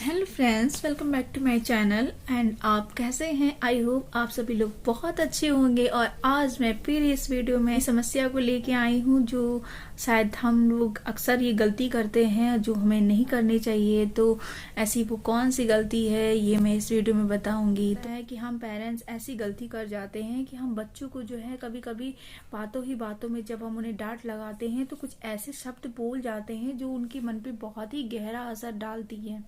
Hello friends, welcome back to my channel. And आप कैसे हैं? आई होप आप सभी लोग बहुत अच्छे होंगे। और आज मैं फिर इस वीडियो में समस्या को लेके आई हूँ जो शायद हम लोग अक्सर ये गलती करते हैं जो हमें नहीं करनी चाहिए। तो ऐसी वो कौन सी गलती है ये मैं इस वीडियो में बताऊंगी। तो है कि हम पेरेंट्स ऐसी गलती कर जाते हैं कि हम बच्चों को जो है कभी कभी बातों ही बातों में जब हम उन्हें डांट लगाते हैं तो कुछ ऐसे शब्द बोल जाते हैं जो उनके मन पे बहुत ही गहरा असर डालती है।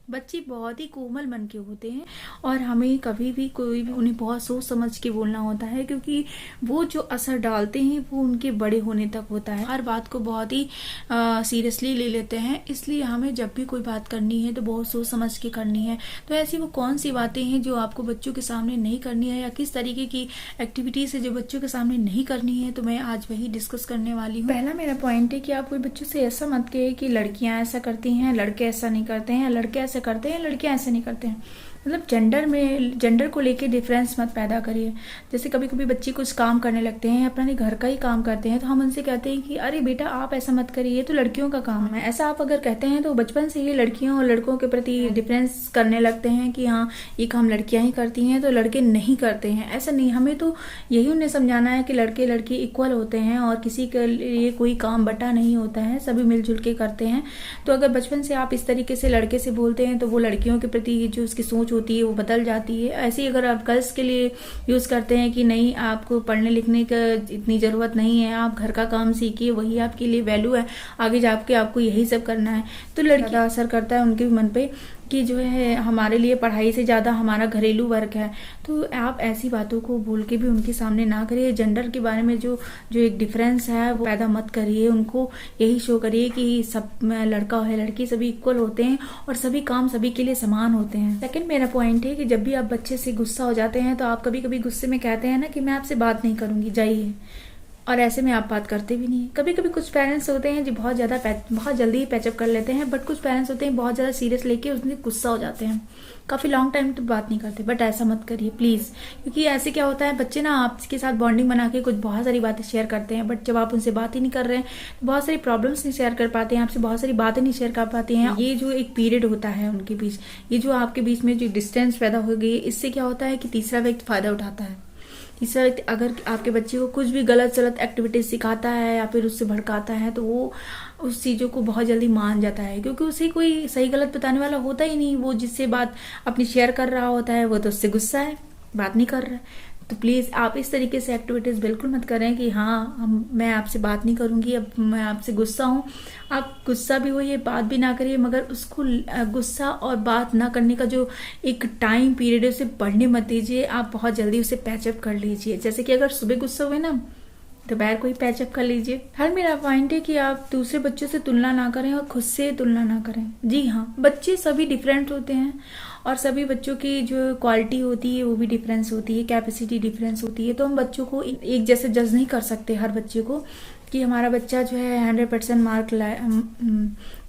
बच्चे बहुत ही कोमल मन के होते हैं और हमें कभी भी कोई भी उन्हें बहुत सोच समझ के बोलना होता है, क्योंकि वो जो असर डालते हैं वो उनके बड़े होने तक होता है। हर बात को बहुत ही सीरियसली ले लेते हैं, इसलिए हमें जब भी कोई बात करनी है तो बहुत सोच समझ के करनी है। तो ऐसी वो कौन सी बातें हैं जो आपको बच्चों के सामने नहीं करनी है या किस तरीके की एक्टिविटीज है जो बच्चों के सामने नहीं करनी है, तो मैं आज वही डिस्कस करने वाली हूँ। पहला मेरा पॉइंट है कि आप कोई बच्चों से ऐसा मत कहिए कि लड़कियां ऐसा करती हैं, लड़के ऐसा नहीं करते हैं, लड़के ऐसे करते हैं, लड़कियां ऐसे नहीं करते हैं। मतलब जेंडर को लेके डिफरेंस मत पैदा करिए। जैसे कभी कभी बच्चे कुछ काम करने लगते हैं, अपने घर का ही काम करते हैं, तो हम उनसे कहते हैं कि अरे बेटा आप ऐसा मत करिए, तो लड़कियों का काम है। ऐसा आप अगर कहते हैं तो बचपन से ही लड़कियों और लड़कों के प्रति डिफरेंस करने लगते हैं कि हाँ ये काम लड़कियां ही करती हैं तो लड़के नहीं करते हैं। ऐसा नहीं, हमें तो यही उन्हें समझाना है कि लड़के लड़की इक्वल होते हैं और किसी के लिए कोई काम बटा नहीं होता है, सभी मिलजुल के करते हैं। तो अगर बचपन से आप इस तरीके से लड़के से बोलते हैं तो वो लड़कियों के प्रति जो उसकी सोच होती है वो बदल जाती है। ऐसे ही अगर आप गर्ल्स के लिए यूज करते हैं कि नहीं आपको पढ़ने लिखने का इतनी जरूरत नहीं है, आप घर का काम सीखिए, वही आपके लिए वैल्यू है, आगे जाके आपको यही सब करना है, तो लड़की का असर करता है उनके मन पे कि जो है हमारे लिए पढ़ाई से ज्यादा हमारा घरेलू वर्क है। तो आप ऐसी बातों को बोल के भी उनके सामने ना करिए। जेंडर के बारे में जो एक डिफरेंस है वो पैदा मत करिए। उनको यही शो करिए कि सब लड़का है लड़की सभी इक्वल होते हैं और सभी काम सभी के लिए समान होते हैं। सेकंड मेरा पॉइंट है कि जब भी आप बच्चे से गुस्सा हो जाते हैं तो आप कभी कभी गुस्से में कहते हैं ना कि मैं आपसे बात नहीं करूंगी, जाइए, और ऐसे में आप बात करते भी नहीं है। कभी कभी कुछ पेरेंट्स होते हैं जो बहुत जल्दी ही पैचअप कर लेते हैं, बट कुछ पेरेंट्स होते हैं बहुत ज्यादा सीरियस लेके उसमें गुस्सा हो जाते हैं, काफी लॉन्ग टाइम तो बात नहीं करते। बट ऐसा मत करिए प्लीज, क्योंकि ऐसे क्या होता है बच्चे ना आपके साथ बॉन्डिंग बना के कुछ बहुत सारी बातें शेयर करते हैं, बट जब आप उनसे बात ही नहीं कर रहे हैं तो बहुत सारी प्रॉब्लम्स नहीं शेयर कर पाते हैं, आपसे बहुत सारी बातें नहीं शेयर कर पाते हैं। ये जो एक पीरियड होता है उनके बीच, ये जो आपके बीच में जो डिस्टेंस पैदा हो गई, इससे क्या होता है कि तीसरा व्यक्ति फायदा उठाता है। तीसरा व्यक्ति अगर आपके बच्चे को कुछ भी गलत एक्टिविटीज सिखाता है या फिर उससे भड़काता है तो वो उस चीजों को बहुत जल्दी मान जाता है, क्योंकि उसे कोई सही गलत बताने वाला होता ही नहीं। वो जिससे बात अपनी शेयर कर रहा होता है वो तो उससे गुस्सा है, बात नहीं कर रहा है। तो प्लीज आप इस तरीके से एक्टिविटीज बिल्कुल मत करें कि हाँ मैं आपसे बात नहीं करूंगी, अब मैं आपसे गुस्सा हूँ। आप गुस्सा भी होइए, बात भी ना करिए, मगर उसको गुस्सा और बात ना करने का जो एक टाइम पीरियड है उसे बढ़ने मत दीजिए। आप बहुत जल्दी उसे पैचअप कर लीजिए। जैसे कि अगर सुबह गुस्सा हुए ना दोपहर को ही पैचअप कर लीजिए। हर मेरा पॉइंट है कि आप दूसरे बच्चों से तुलना ना करें और खुद से तुलना ना करें। जी हाँ, बच्चे सभी डिफरेंट होते हैं और सभी बच्चों की जो क्वालिटी होती है वो भी डिफरेंस होती है, कैपेसिटी डिफरेंस होती है। तो हम बच्चों को एक जैसे जज नहीं कर सकते हर बच्चे को कि हमारा बच्चा जो है 100% मार्क लाया।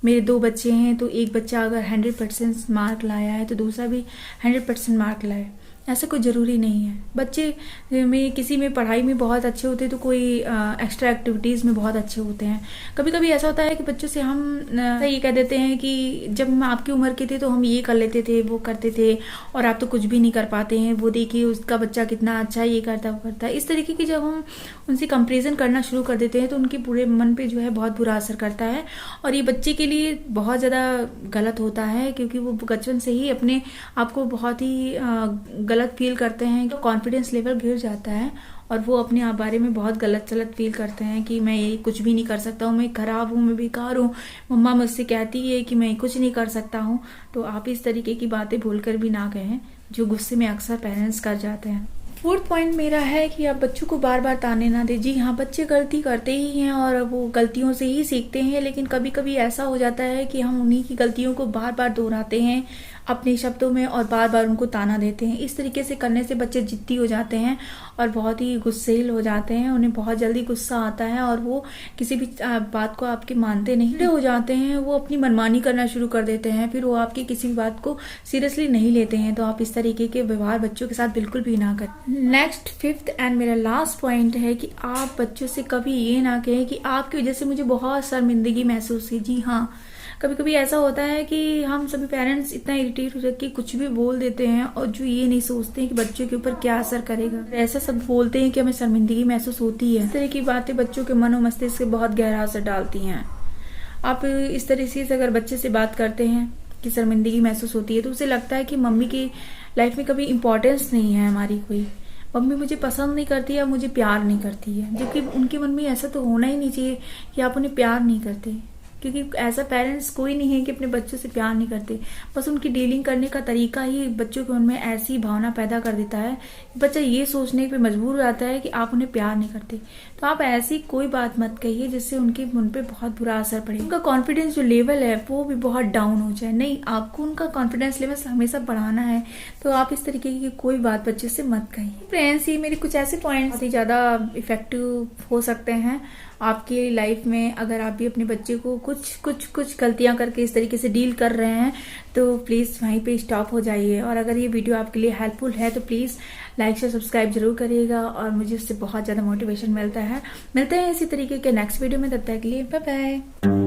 मेरे 2 बच्चे हैं तो एक बच्चा अगर 100% मार्क लाया है तो दूसरा भी 100% मार्क लाए, ऐसा कोई जरूरी नहीं है। बच्चे में किसी में पढ़ाई में बहुत अच्छे होते हैं तो कोई एक्स्ट्रा एक्टिविटीज में बहुत अच्छे होते हैं। कभी कभी ऐसा होता है कि बच्चों से हम ये कह देते हैं कि जब हम आपकी उम्र के थे तो हम ये कर लेते थे वो करते थे और आप तो कुछ भी नहीं कर पाते हैं, वो देखिए उसका बच्चा कितना अच्छा ये करता वो करता है। इस तरीके की जब हम उनसे कंपेरिजन करना शुरू कर देते हैं तो उनके पूरे मन पे जो है बहुत बुरा असर करता है और ये बच्चे के लिए बहुत ज्यादा गलत होता है, क्योंकि वो बचपन से ही अपने आप को बहुत ही गलत फील करते हैं। तो कॉन्फिडेंस लेवल गिर जाता है और वो अपने आप बारे में बहुत गलत फील करते हैं कि मैं ये कुछ भी नहीं कर सकता हूँ, मैं खराब हूँ, मैं बेकार हूँ, मम्मा मुझसे कहती है कि मैं कुछ नहीं कर सकता हूँ। तो आप इस तरीके की बातें भूलकर भी ना कहें जो गुस्से में अक्सर पेरेंट्स कर जाते हैं। फोर्थ पॉइंट मेरा है कि आप बच्चों को बार बार ताने ना दें। जी हाँ, बच्चे गलती करते ही हैं और वो गलतियों से ही सीखते हैं, लेकिन कभी कभी ऐसा हो जाता है कि हम उन्हीं की गलतियों को बार बार दोहराते हैं अपने शब्दों में और बार बार उनको ताना देते हैं। इस तरीके से करने से बच्चे जिद्दी हो जाते हैं और बहुत ही गुस्सैल हो जाते हैं, उन्हें बहुत जल्दी गुस्सा आता है और वो किसी भी बात को आपके मानते नहीं हो जाते हैं, वो अपनी मनमानी करना शुरू कर देते हैं, फिर वो आपकी किसी भी बात को सीरियसली नहीं लेते हैं। तो आप इस तरीके के व्यवहार बच्चों के साथ बिल्कुल भी ना करें। नेक्स्ट 5th एंड मेरा लास्ट पॉइंट है कि आप बच्चों से कभी ये ना कहें कि आपकी वजह से मुझे बहुत शर्मिंदगी महसूस हुई। जी हाँ, कभी कभी ऐसा होता है कि हम सभी पेरेंट्स इतना इरिटेट हो जाते कि कुछ भी बोल देते हैं और जो ये नहीं सोचते हैं कि बच्चों के ऊपर क्या असर करेगा। ऐसा सब बोलते हैं कि हमें शर्मिंदगी महसूस होती है। इस तरह की बातें बच्चों के मन और मस्तिष्क से बहुत गहरा असर डालती हैं। आप इस तरह से अगर बच्चे से बात करते हैं कि शर्मिंदगी महसूस होती है तो उसे लगता है कि मम्मी की लाइफ में कभी इम्पोर्टेंस नहीं है हमारी कोई, मम्मी मुझे पसंद नहीं करती है, मुझे प्यार नहीं करती है। जबकि उनके मन में ऐसा तो होना ही नहीं चाहिए कि आप उन्हें प्यार नहीं करते, क्योंकि ऐसा पेरेंट्स कोई नहीं है कि अपने बच्चों से प्यार नहीं करते। बस उनकी डीलिंग करने का तरीका ही बच्चों के मन में ऐसी भावना पैदा कर देता है कि बच्चा ये सोचने पे मजबूर हो जाता है कि आप उन्हें प्यार नहीं करते। तो आप ऐसी कोई बात मत कहिए जिससे उनके मन पे बहुत बुरा असर पड़े, उनका कॉन्फिडेंस जो लेवल है वो भी बहुत डाउन हो जाए। नहीं, आपको उनका कॉन्फिडेंस लेवल हमेशा बढ़ाना है, तो आप इस तरीके की कोई बात बच्चे से मत कहिए। फ्रेंड्स, ये मेरे कुछ ऐसे पॉइंट्स ज्यादा इफेक्टिव हो सकते हैं आपकी लाइफ में। अगर आप भी अपने बच्चे को कुछ गलतियां करके इस तरीके से डील कर रहे हैं तो प्लीज वहीं पे स्टॉप हो जाइए। और अगर ये वीडियो आपके लिए हेल्पफुल है तो प्लीज लाइक शेयर सब्सक्राइब जरूर करिएगा और मुझे उससे बहुत ज्यादा मोटिवेशन मिलता है। मिलते हैं इसी तरीके के नेक्स्ट वीडियो में, तब तक के लिए बाय बाय।